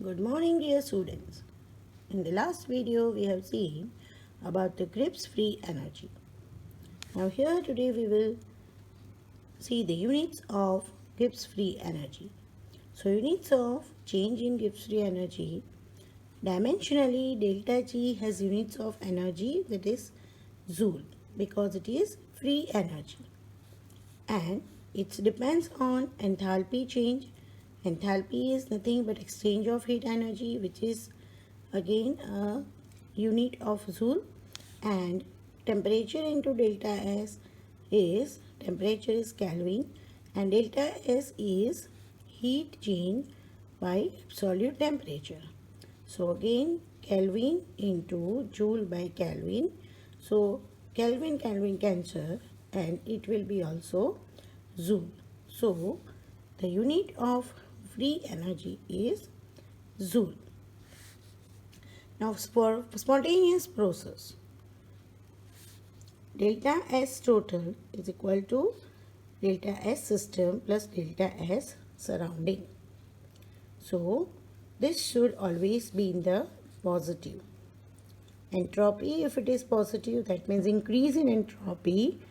Good morning, dear students. In the last video, we have seen about the Gibbs free energy. Now, here today we will see the units of Gibbs free energy. So, units of change in Gibbs free energy. Dimensionally, delta G has units of energy, that is Joule, because it is free energy. And it depends on enthalpy change. Enthalpy is nothing but exchange of heat energy, which is again a unit of Joule, and temperature into delta S is temperature is Kelvin, and delta S is heat change by absolute temperature. So again Kelvin into Joule by Kelvin. So Kelvin cancel and it will be also Joule. So the unit of free energy is Joule. Now for spontaneous process, delta S total is equal to delta S system plus delta S surrounding. So this should always be in the positive. Entropy, if it is positive, that means increase in entropy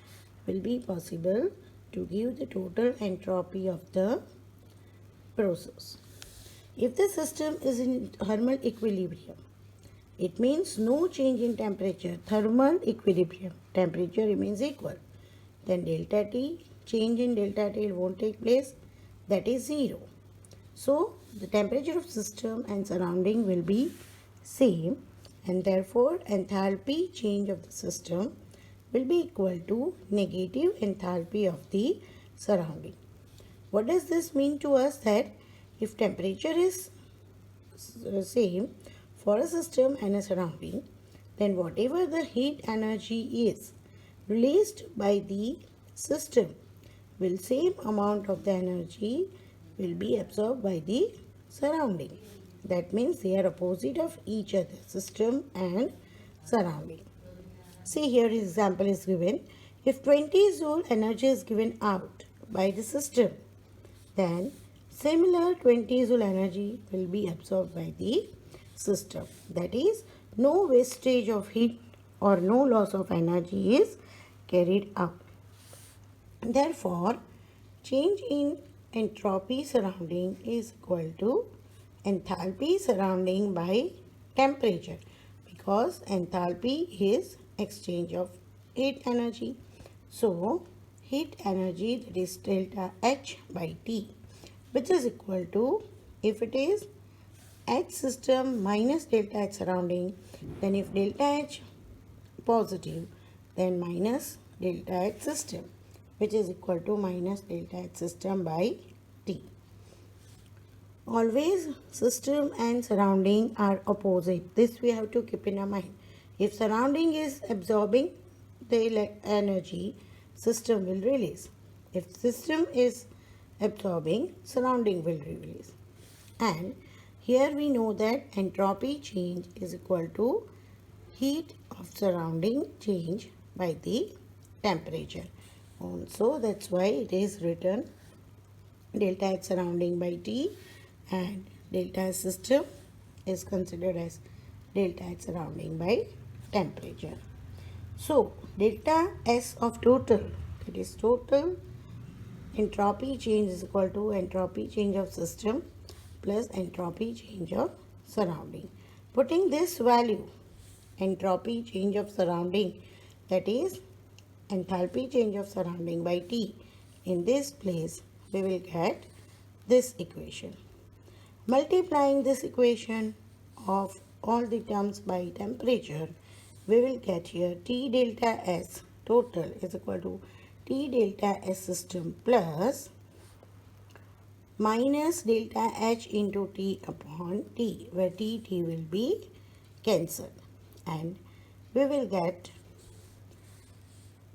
will be possible to give the total entropy of the process. If the system is in thermal equilibrium, it means no change in temperature, thermal equilibrium, temperature remains equal. Then delta T, change in delta T won't take place, that is 0. So the temperature of system and surrounding will be same, and therefore enthalpy change of the system will be equal to negative enthalpy of the surrounding. What does this mean to us? That if temperature is same for a system and a surrounding, then whatever the heat energy is released by the system will same amount of the energy will be absorbed by the surrounding. That means they are opposite of each other, system and surrounding. See, here example is given. If 20 joule energy is given out by the system, then similar 20 joule energy will be absorbed by the system. That is, no wastage of heat or no loss of energy is carried out. Therefore, change in entropy surrounding is equal to enthalpy surrounding by temperature, because enthalpy is exchange of heat energy. So heat energy, that is delta H by T, which is equal to, if it is H system minus delta H surrounding, then if delta H positive, then minus delta H system, which is equal to minus delta H system by T. Always system and surrounding are opposite. This we have to keep in our mind. If surrounding is absorbing the energy, system will release. If system is absorbing, surrounding will release. And here we know that entropy change is equal to heat of surrounding change by the temperature. So that's why it is written delta H surrounding by T, and delta S system is considered as delta H surrounding by temperature. So delta S of total, that is total entropy change, is equal to entropy change of system plus entropy change of surrounding. Putting this value, entropy change of surrounding, that is enthalpy change of surrounding by T, in this place we will get this equation. Multiplying this equation of all the terms by temperature, we will get here T delta S total is equal to T delta S system plus minus delta H into T upon T, where T will be cancelled, and we will get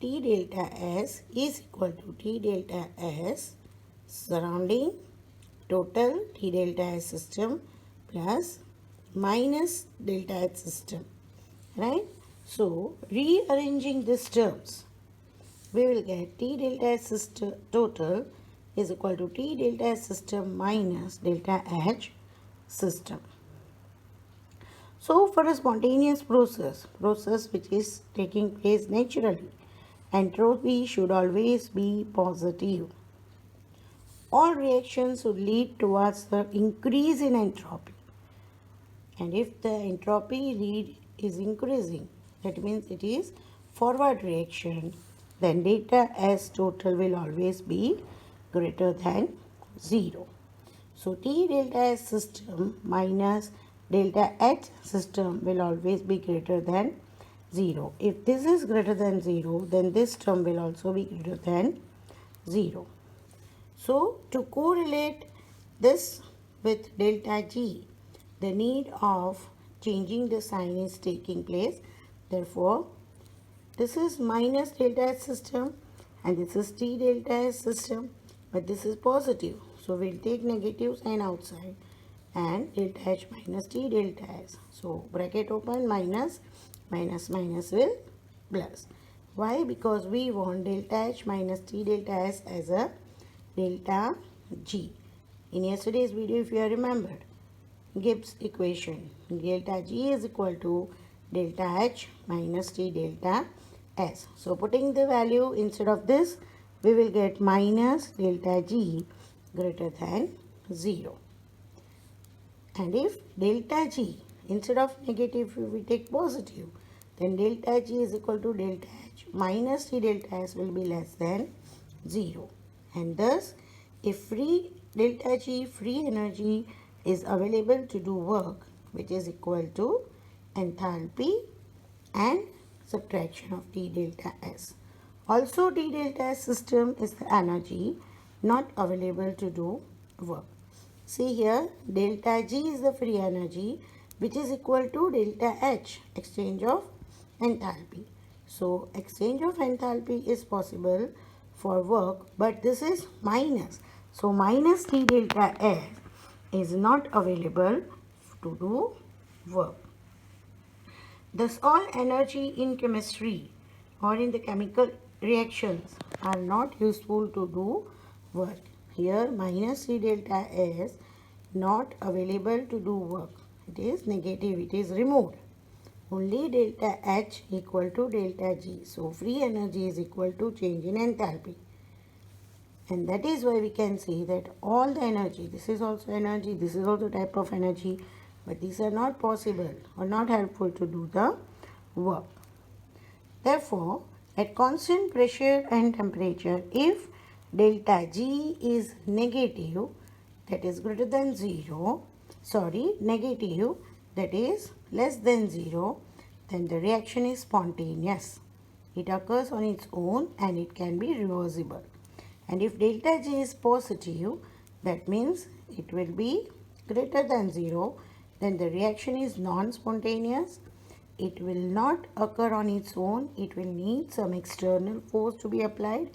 T delta S is equal to T delta S surrounding total T delta S system plus minus delta H system, right? So rearranging these terms, we will get T delta S total is equal to T delta S system minus delta H system. So for a spontaneous process which is taking place naturally, entropy should always be positive. All reactions should lead towards the increase in entropy. And if the entropy is increasing, that means it is forward reaction, then delta S total will always be greater than 0. So T delta S system minus delta H system will always be greater than 0. If this is greater than 0, then this term will also be greater than 0. So to correlate this with delta G, the need of changing the sign is taking place. Therefore, this is minus delta S system and this is T delta S system, but this is positive. So we'll take negative sign outside and delta H minus T delta S. So bracket open, minus will plus. Why? Because we want delta H minus T delta S as a delta G. In yesterday's video, if you are remembered, Gibbs equation, delta G is equal to delta H minus T delta S. So putting the value instead of this, we will get minus delta G greater than 0. And if delta G, instead of negative, we take positive, then delta G is equal to delta H minus T delta S will be less than 0. And thus, if delta G free energy is available to do work, which is equal to enthalpy and subtraction of T delta S. Also, T delta S system is the energy not available to do work. See here, delta G is the free energy, which is equal to delta H, exchange of enthalpy. So, exchange of enthalpy is possible for work, but this is minus. So, minus T delta S is not available to do work. Thus, all energy in chemistry or in the chemical reactions are not useful to do work. Here, minus T delta S not available to do work. It is negative, it is removed. Only delta H equal to delta G. So, free energy is equal to change in enthalpy. And that is why we can say that all the energy, this is also energy, this is also type of energy, but these are not possible or not helpful to do the work. Therefore, at constant pressure and temperature, if delta G is negative, that is greater than 0, negative, that is less than 0, then the reaction is spontaneous. It occurs on its own and it can be reversible. And if delta G is positive, that means it will be greater than 0, then the reaction is non-spontaneous. It will not occur on its own. It will need some external force to be applied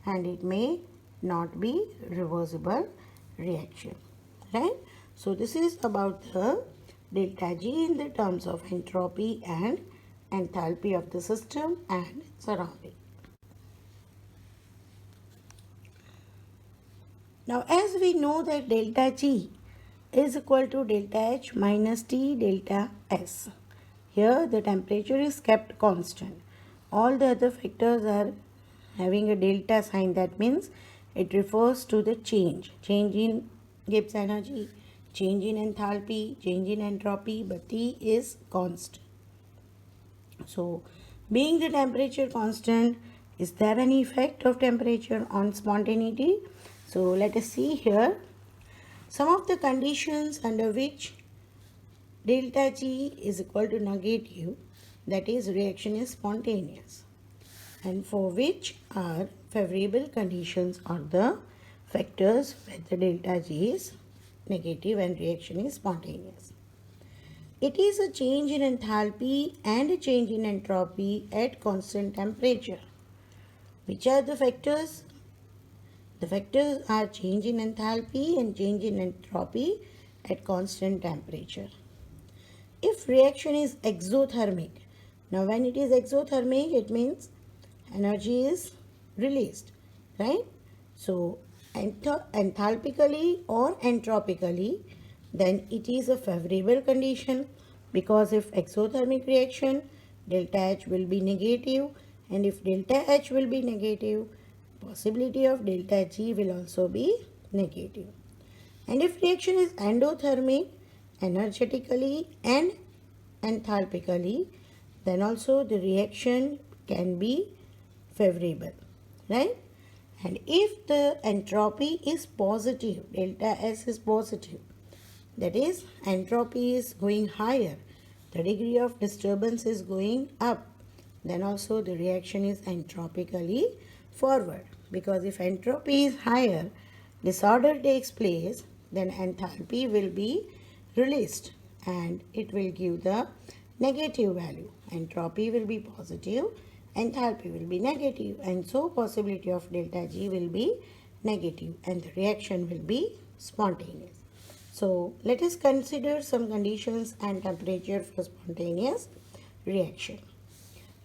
and it may not be reversible reaction. Right? So this is about the delta G in the terms of entropy and enthalpy of the system and surrounding. Now, as we know that delta G is equal to delta H minus T delta S. Here, the temperature is kept constant. All the other factors are having a delta sign. That means it refers to the change in Gibbs energy, change in enthalpy, change in entropy, but T is constant. So, being the temperature constant, is there any effect of temperature on spontaneity? So, let us see here some of the conditions under which delta G is equal to negative, that is reaction is spontaneous, and for which are favorable conditions are the factors where the delta G is negative and reaction is spontaneous. It is a change in enthalpy and a change in entropy at constant temperature. Which are the factors? The factors are change in enthalpy and change in entropy at constant temperature. If reaction is exothermic, now when it is exothermic, it means energy is released, right? So, enthalpically or entropically, then it is a favorable condition, because if exothermic reaction, delta H will be negative, and if delta H will be negative, possibility of delta G will also be negative. And if reaction is endothermic, energetically and enthalpically, then also the reaction can be favorable, right? And if the entropy is positive, delta S is positive, that is entropy is going higher, the degree of disturbance is going up, then also the reaction is entropically forward, because if entropy is higher, disorder takes place, then enthalpy will be released and it will give the negative value. Entropy will be positive, enthalpy will be negative, and so possibility of delta G will be negative and the reaction will be spontaneous. So let us consider some conditions and temperature for spontaneous reaction.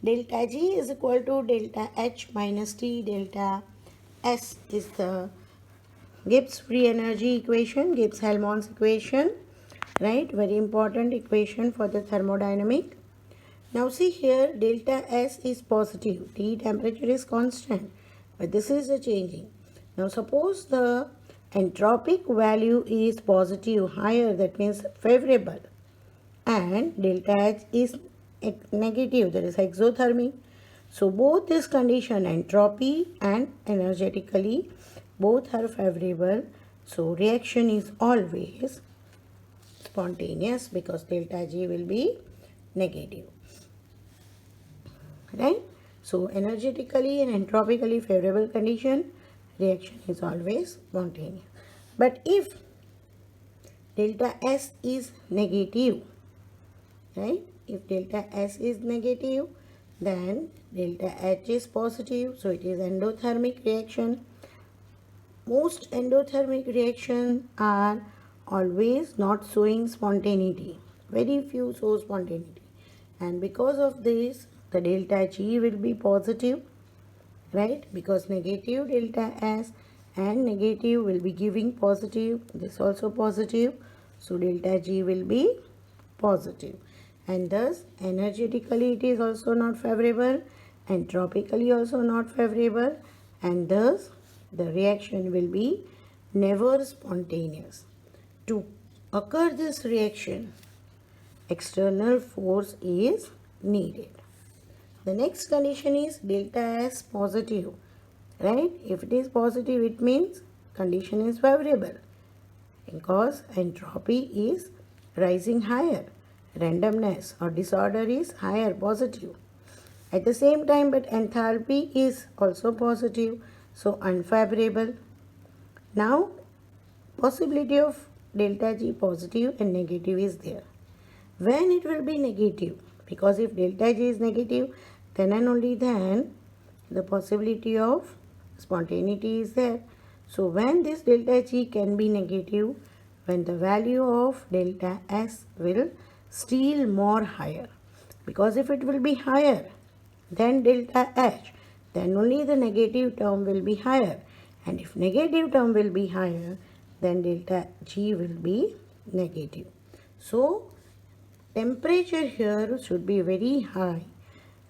Delta G is equal to delta H minus T. Delta S is the Gibbs free energy equation, Gibbs-Helmholtz equation, right? Very important equation for the thermodynamic. Now see here, delta S is positive, T temperature is constant, but this is the changing. Now suppose the entropic value is positive, higher, that means favorable, and delta H is negative, that is exothermic. So both this condition, entropy and energetically, both are favorable. So reaction is always spontaneous because delta G will be negative, right? So energetically and entropically favorable condition, reaction is always spontaneous. But if delta S is negative, right? If delta S is negative, then delta H is positive, so it is endothermic reaction. Most endothermic reactions are always not showing spontaneity. Very few show spontaneity. And because of this, the delta G will be positive, right? Because negative delta S and negative will be giving positive. This also positive. So delta G will be positive. And thus energetically it is also not favorable, entropically also not favorable, and thus the reaction will be never spontaneous. To occur this reaction, external force is needed. The next condition is delta S positive, right? If it is positive, it means condition is favorable because entropy is rising higher, randomness or disorder is higher, positive. At the same time, but enthalpy is also positive, so unfavorable. Now, possibility of delta G positive and negative is there. When it will be negative? Because if delta G is negative, then and only then the possibility of spontaneity is there. So when this delta G can be negative, when the value of delta S will still more higher. Because if it will be higher than delta H, then only the negative term will be higher. And if negative term will be higher, then delta G will be negative. So temperature here should be very high.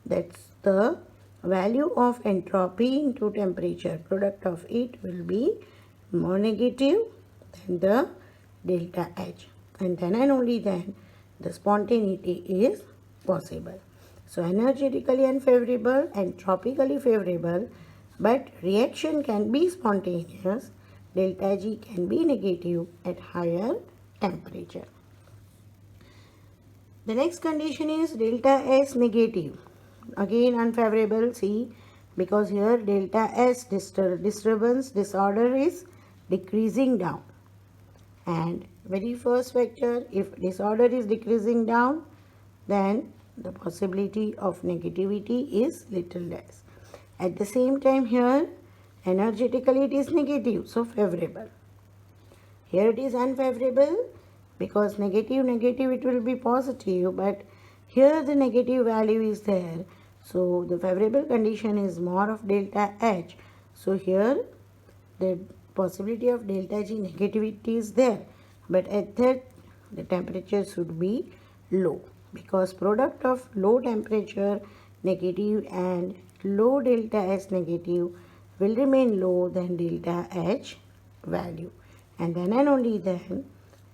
That's the value of entropy into temperature. Product of it will be more negative than the delta H. And then and only then the spontaneity is possible. So energetically unfavorable, entropically favorable, but reaction can be spontaneous. Delta G can be negative at higher temperature. The next condition is delta S negative. Again unfavorable, see, because here delta S disturbance disorder is decreasing down. And very first factor, if disorder is decreasing down, then the possibility of negativity is little less. At the same time here, energetically it is negative, so favorable. Here it is unfavorable because negative it will be positive, but here the negative value is there. So the favorable condition is more of delta H. So here the possibility of delta G negativity is there. but at that the temperature should be low, because product of low temperature negative and low delta S negative will remain low than delta H value, and then and only then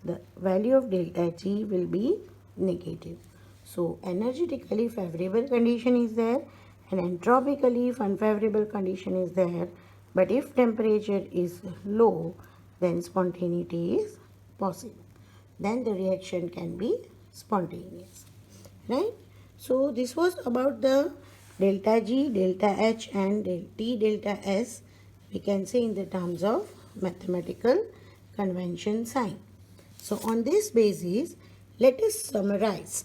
the value of delta G will be negative. So energetically favorable condition is there and entropically unfavorable condition is there, but if temperature is low, then spontaneity is possible. Then the reaction can be spontaneous, right? So this was about the delta G, delta H and T delta S, we can say in the terms of mathematical convention sign. So on this basis, let us summarize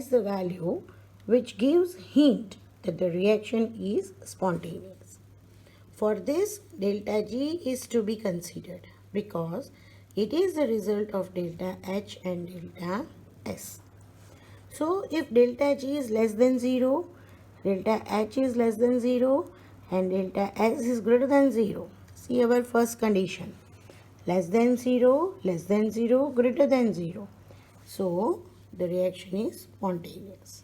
the value which gives hint that the reaction is spontaneous. For this, delta G is to be considered because it is the result of delta H and delta S. So if delta G is less than 0, delta H is less than 0 and delta S is greater than 0. See our first condition. Less than 0, greater than 0. So the reaction is spontaneous.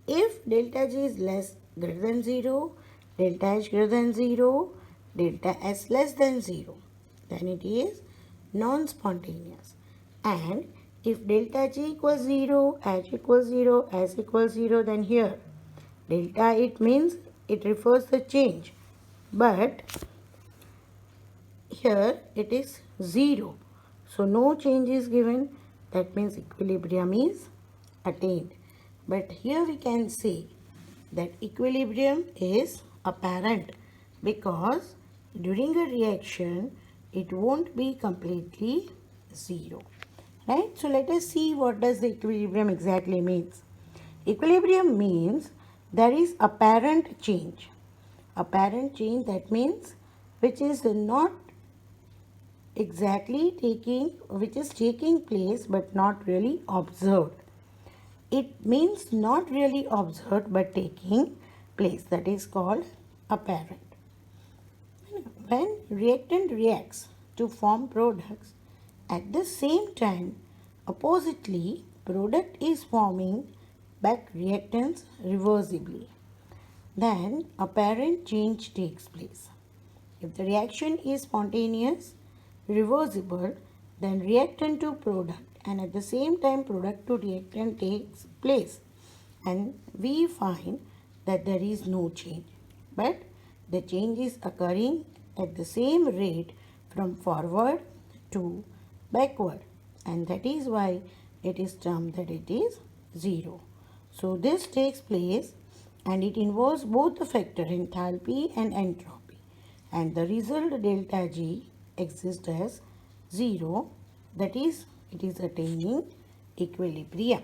If delta G is greater than 0, delta H greater than 0, delta S less than 0, then it is non-spontaneous. And if delta G equals 0, H equals 0, S equals 0, then here delta, it means it refers the change, but here it is 0. So no change is given, that means equilibrium is attained. But here we can say that equilibrium is apparent because during a reaction it won't be completely 0. Right? So let us see what does the equilibrium exactly means. Equilibrium means there is apparent change. Apparent change, that means which is not exactly taking place but not really observed. It means not really observed but taking place. That is called apparent. When reactant reacts to form products, at the same time, oppositely, product is forming back reactants reversibly. Then apparent change takes place. If the reaction is spontaneous, reversible, then reactant to product and at the same time product to reactant takes place, and we find that there is no change, but the change is occurring at the same rate from forward to backward, and that is why it is termed that it is 0. So this takes place and it involves both the factor enthalpy and entropy, and the result delta G exists as 0, that is it is attaining equilibrium.